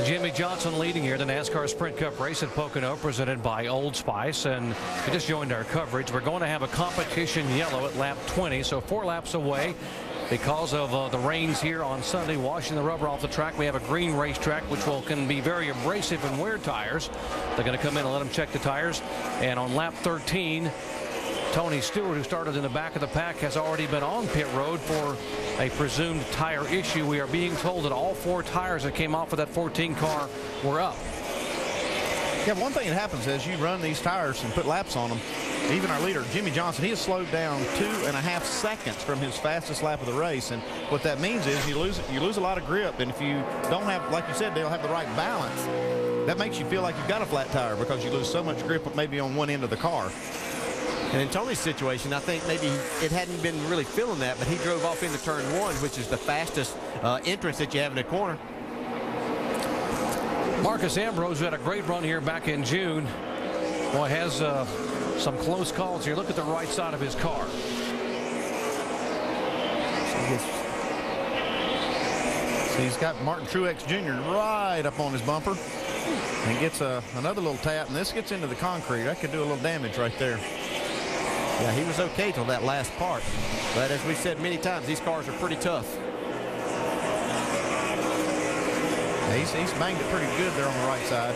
Jimmy Johnson leading here, the NASCAR Sprint Cup race at Pocono, presented by Old Spice. And if you just joined our coverage, we're going to have a competition yellow at lap 20, so 4 laps away. Because of the rains here on Sunday, washing the rubber off the track, we have a green racetrack, which can be very abrasive and wear tires. They're going to come in and let them check the tires. And on lap 13, Tony Stewart, who started in the back of the pack, has already been on pit road for a presumed tire issue. We are being told that all 4 tires that came off of that 14 car were up. Yeah, one thing that happens as you run these tires and put laps on them, even our leader, Jimmy Johnson, he has slowed down 2.5 seconds from his fastest lap of the race. And what that means is you lose a lot of grip. And if you don't have, like you said, they'll have the right balance, that makes you feel like you've got a flat tire because you lose so much grip maybe on one end of the car. And in Tony's situation, I think maybe it hadn't been really feeling that, but he drove off into turn 1, which is the fastest entrance that you have in a corner. Marcus Ambrose had a great run here back in June. Boy, has some close calls here. Look at the right side of his car. So he's got Martin Truex Jr. right up on his bumper and gets another little tap, and this gets into the concrete. That could do a little damage right there. Yeah, he was okay till that last part. But as we've said many times, these cars are pretty tough. Yeah, he's banged it pretty good there on the right side.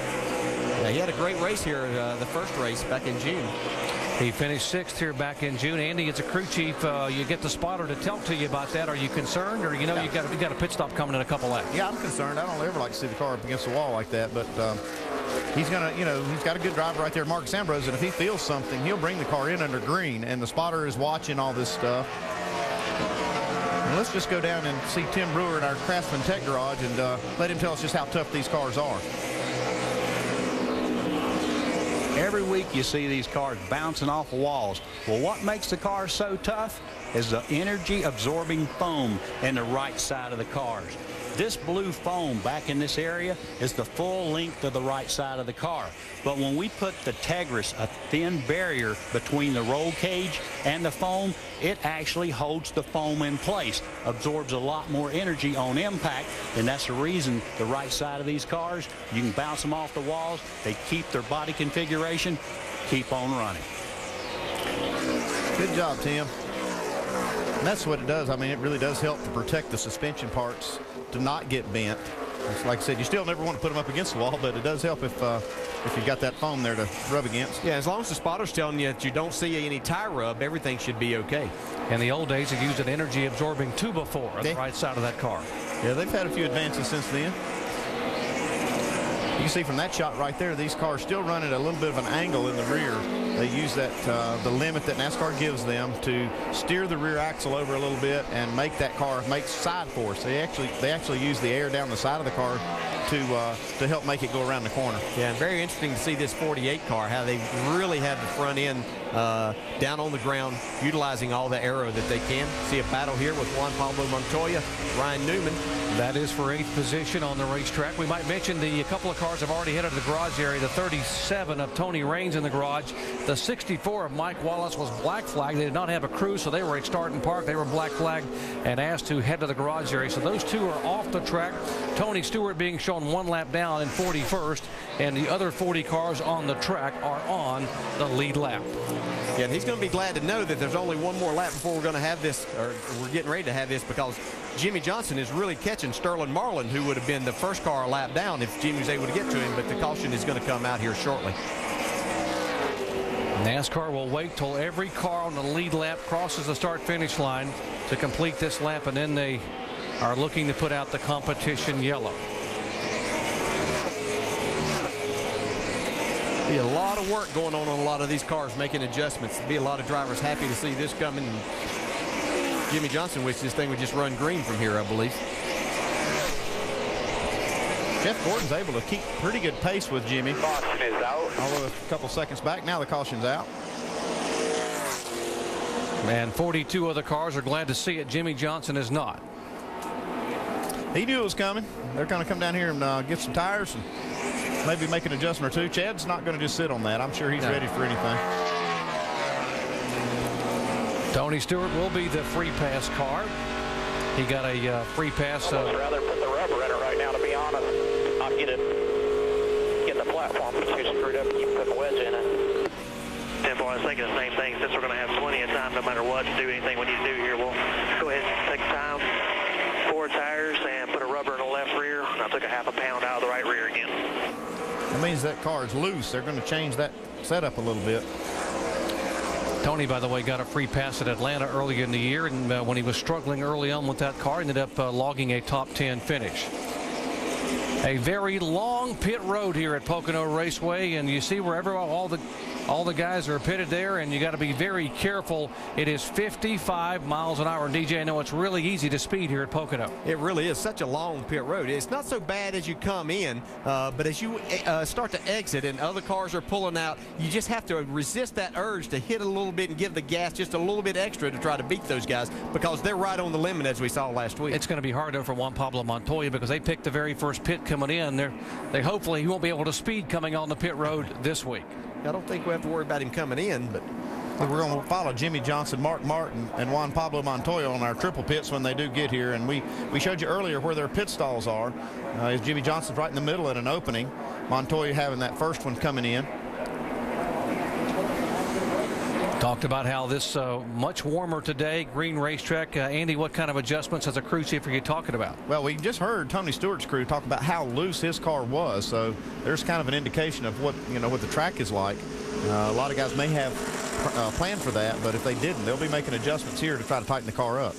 Yeah, he had a great race here, the first race back in June. He finished 6th here back in June. Andy, as a crew chief, you get the spotter to talk to you about that. Are you concerned, or you got a pit stop coming in a couple laps? Yeah, I'm concerned. I don't ever like to see the car up against the wall like that, but he's gonna, he's got a good driver right there, Marcus Ambrose, and if he feels something, he'll bring the car in under green, and the spotter is watching all this stuff. And let's just go down and see Tim Brewer in our Craftsman Tech Garage and let him tell us just how tough these cars are. Every week you see these cars bouncing off of walls. Well, what makes the cars so tough is the energy absorbing foam in the right side of the cars. This blue foam back in this area is the full length of the right side of the car. But when we put the Tegris, a thin barrier between the roll cage and the foam, it actually holds the foam in place, absorbs a lot more energy on impact, and that's the reason the right side of these cars, you can bounce them off the walls, they keep their body configuration, keep on running. Good job, Tim. And that's what it does. I mean, it really does help to protect the suspension parts to not get bent. It's like I said, you still never want to put them up against the wall, but it does help if you've got that foam there to rub against. Yeah, as long as the spotter's telling you that you don't see any tire rub, everything should be okay. In the old days, they used an energy absorbing 2x4 on the right side of that car. Yeah, they've had a few advances since then. You can see from that shot right there, these cars still run at a little bit of an angle in the rear. They use that the limit that NASCAR gives them to steer the rear axle over a little bit and make that car make side force. They actually use the air down the side of the car to help make it go around the corner. Yeah, and very interesting to see this 48 car, how they really have the front end down on the ground, utilizing all the aero that they can. See a battle here with Juan Pablo Montoya, Ryan Newman. That is for 8th position on the racetrack. We might mention a couple of cars have already headed to the garage area. The 37 of Tony Raines in the garage. The 64 of Mike Wallace was black flagged. They did not have a crew, so they were at start and park. They were black flagged and asked to head to the garage area. So those two are off the track. Tony Stewart being shown 1 lap down in 41st, and the other 40 cars on the track are on the lead lap. Yeah, and he's going to be glad to know that there's only 1 more lap before we're going to have this, or we're getting ready to have this, because Jimmy Johnson is really catching Sterling Marlin, who would have been the first car a lap down if Jimmy was able to get to him, but the caution is going to come out here shortly. NASCAR will wait till every car on the lead lap crosses the start-finish line to complete this lap, and then they are looking to put out the competition yellow. Be a lot of work going on a lot of these cars, making adjustments. Be a lot of drivers happy to see this coming. Jimmy Johnson wishes this thing would just run green from here, I believe. Jeff Gordon's able to keep pretty good pace with Jimmy. Caution is out. Although a couple seconds back, now the caution's out. And 42 other cars are glad to see it. Jimmy Johnson is not. He knew it was coming. They're going to come down here and get some tires and maybe make an adjustment or two. Chad's not going to just sit on that. I'm sure he's ready for anything. Tony Stewart will be the free pass car. He got a free pass. I'd rather put the rubber in it right now, to be honest. I'll get it platform gets screwed up, you put the wedge in it. 10-4, I was thinking the same thing. Since we're going to have plenty of time, no matter what, to do anything we need to do here, we'll go ahead and take the time, 4 tires, and put a rubber in the left rear. And I took a half a pound out of the right rear again. That means that car is loose. They're going to change that setup a little bit. Tony, by the way, got a free pass at Atlanta early in the year, and when he was struggling early on with that car, ended up logging a top 10 finish. A very long pit road here at Pocono Raceway, and you see wherever all the guys are pitted there, and you got to be very careful. It is 55 miles an hour. And DJ, I know it's really easy to speed here at Pocono. It really is such a long pit road. It's not so bad as you come in, but as you start to exit and other cars are pulling out, you just have to resist that urge to hit a little bit and give the gas just a little bit extra to try to beat those guys, because they're right on the limit, as we saw last week. It's going to be hard, though, for Juan Pablo Montoya, because they picked the very first pit coming in. They hopefully he won't be able to speed coming on the pit road this week. I don't think we have to worry about him coming in, but we're going to follow Jimmy Johnson, Mark Martin, and Juan Pablo Montoya on our triple pits when they do get here. And we showed you earlier where their pit stalls are. Jimmy Johnson's right in the middle at an opening. Montoya having that first one coming in. Talked about how this much warmer today, green racetrack. Andy, what kind of adjustments as a crew chief are you talking about? Well, we just heard Tony Stewart's crew talk about how loose his car was, so there's kind of an indication of what the track is like. A lot of guys may have planned for that, but if they didn't, they'll be making adjustments here to try to tighten the car up.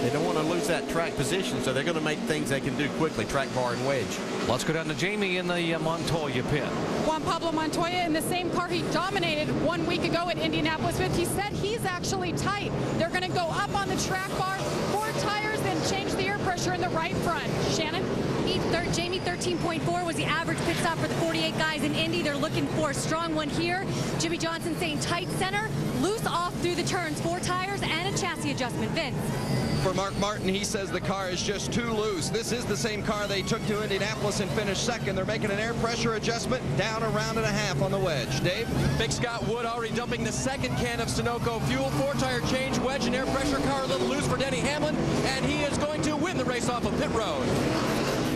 They don't want to lose that track position, so they're going to make things they can do quickly, track bar and wedge. Let's go down to Jamie in the Montoya pit. Juan Pablo Montoya in the same car he dominated 1 week ago at Indianapolis with. He said he's actually tight. They're going to go up on the track bar, 4 tires, then change the air pressure in the right front. Shannon? Jamie, 13.4 was the average pit stop for the 48 guys in Indy. They're looking for a strong one here. Jimmy Johnson saying tight center, loose off through the turns, 4 tires and a chassis adjustment. Vince? For Mark Martin, he says the car is just too loose. This is the same car they took to Indianapolis and finished second. They're making an air pressure adjustment, down a round and a half on the wedge. Dave? Big Scott Wood already dumping the second can of Sunoco fuel. 4-tire change, wedge and air pressure car a little loose for Denny Hamlin, and he is going to win the race off of pit road.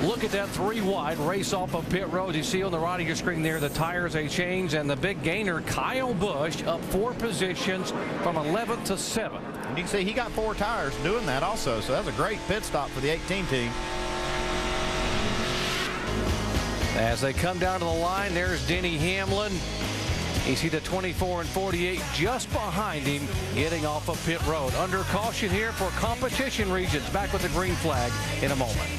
Look at that 3-wide race off of pit road. You see on the right of your screen there the tires a change, and the big gainer Kyle Busch up 4 positions from 11th to 7th. And you can see he got 4 tires doing that also, so that's a great pit stop for the 18 team. As they come down to the line, there's Denny Hamlin. You see the 24 and 48 just behind him getting off of pit road. Under caution here for competition regions. Back with the green flag in a moment.